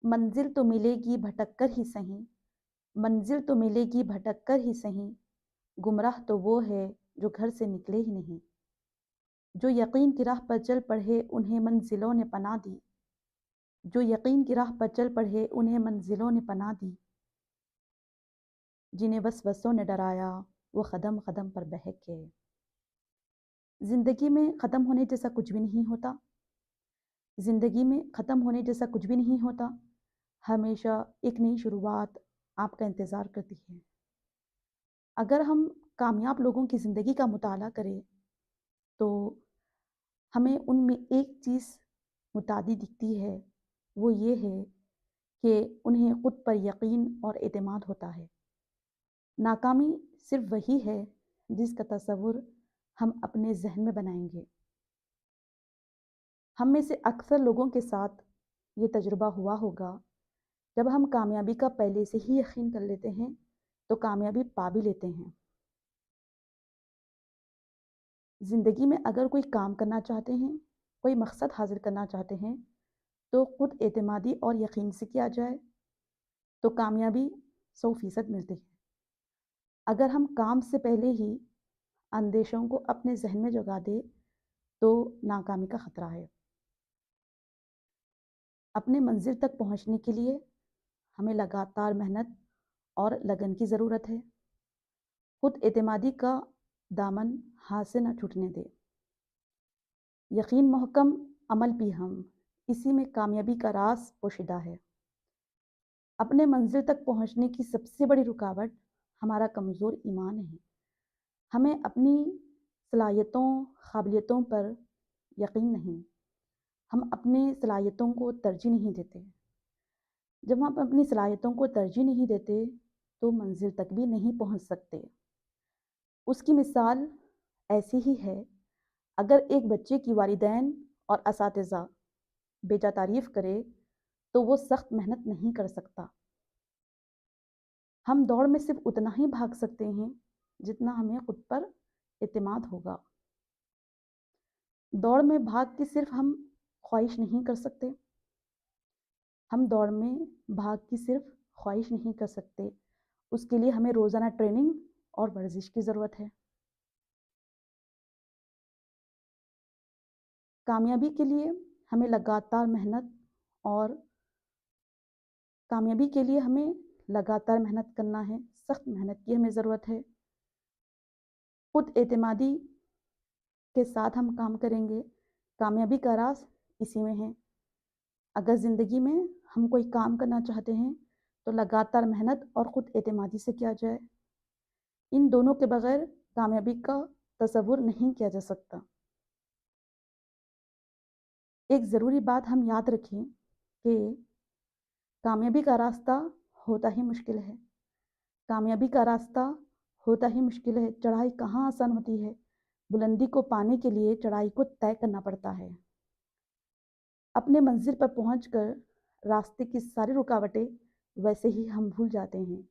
منزل تو ملے گی بھٹک کر ہی سہی، منزل تو ملے گی بھٹک کر ہی سہی، گمراہ تو وہ ہے جو گھر سے نکلے ہی نہیں۔ جو یقین کی راہ پر چل پڑے انہیں منزلوں نے پناہ دی، جو یقین کی راہ پر چل پڑے انہیں منزلوں نے پناہ دی، جنہیں وسوسوں نے ڈرایا وہ قدم قدم پر بہک گئے۔ زندگی میں ختم ہونے جیسا کچھ بھی نہیں ہوتا، زندگی میں ختم ہونے جیسا کچھ بھی نہیں ہوتا، ہمیشہ ایک نئی شروعات آپ کا انتظار کرتی ہے۔ اگر ہم کامیاب لوگوں کی زندگی کا مطالعہ کریں تو ہمیں ان میں ایک چیز متعدی دکھتی ہے، وہ یہ ہے کہ انہیں خود پر یقین اور اعتماد ہوتا ہے۔ ناکامی صرف وہی ہے جس کا تصور ہم اپنے ذہن میں بنائیں گے۔ ہم میں سے اکثر لوگوں کے ساتھ یہ تجربہ ہوا ہوگا، جب ہم کامیابی کا پہلے سے ہی یقین کر لیتے ہیں تو کامیابی پا بھی لیتے ہیں۔ زندگی میں اگر کوئی کام کرنا چاہتے ہیں، کوئی مقصد حاصل کرنا چاہتے ہیں تو خود اعتمادی اور یقین سے کیا جائے تو کامیابی 100% ملتی ہے۔ اگر ہم کام سے پہلے ہی اندیشوں کو اپنے ذہن میں جگا دیں تو ناکامی کا خطرہ ہے۔ اپنے منزل تک پہنچنے کے لیے ہمیں لگاتار محنت اور لگن کی ضرورت ہے۔ خود اعتمادی کا دامن ہاتھ سے نہ چھوٹنے دے۔ یقین محکم عمل بھی ہم، اسی میں کامیابی کا راز پوشیدہ ہے۔ اپنے منزل تک پہنچنے کی سب سے بڑی رکاوٹ ہمارا کمزور ایمان ہے۔ ہمیں اپنی صلاحیتوں، قابلیتوں پر یقین نہیں، ہم اپنے صلاحیتوں کو ترجیح نہیں دیتے۔ جب ہم اپنی صلاحیتوں کو ترجیح نہیں دیتے تو منزل تک بھی نہیں پہنچ سکتے۔ اس کی مثال ایسی ہی ہے، اگر ایک بچے کی والدین اور اساتذہ بیجا تعریف کرے تو وہ سخت محنت نہیں کر سکتا۔ ہم دوڑ میں صرف اتنا ہی بھاگ سکتے ہیں جتنا ہمیں خود پر اعتماد ہوگا۔ دوڑ میں بھاگ کے صرف ہم خواہش نہیں کر سکتے، ہم دوڑ میں بھاگ کی صرف خواہش نہیں کر سکتے، اس کے لیے ہمیں روزانہ ٹریننگ اور ورزش کی ضرورت ہے۔ کامیابی کے لیے ہمیں لگاتار محنت اور کامیابی کے لیے ہمیں لگاتار محنت کرنا ہے، سخت محنت کی ہمیں ضرورت ہے۔ خود اعتمادی کے ساتھ ہم کام کریں گے، کامیابی کا راز اسی میں ہے۔ اگر زندگی میں ہم کوئی کام کرنا چاہتے ہیں تو لگاتار محنت اور خود اعتمادی سے کیا جائے۔ ان دونوں کے بغیر کامیابی کا تصور نہیں کیا جا سکتا۔ ایک ضروری بات ہم یاد رکھیں کہ کامیابی کا راستہ ہوتا ہی مشکل ہے، کامیابی کا راستہ ہوتا ہی مشکل ہے۔ چڑھائی کہاں آسان ہوتی ہے، بلندی کو پانے کے لیے چڑھائی کو طے کرنا پڑتا ہے۔ اپنے منزل پر پہنچ کر راستے کی ساری رکاوٹیں ویسے ہی ہم بھول جاتے ہیں۔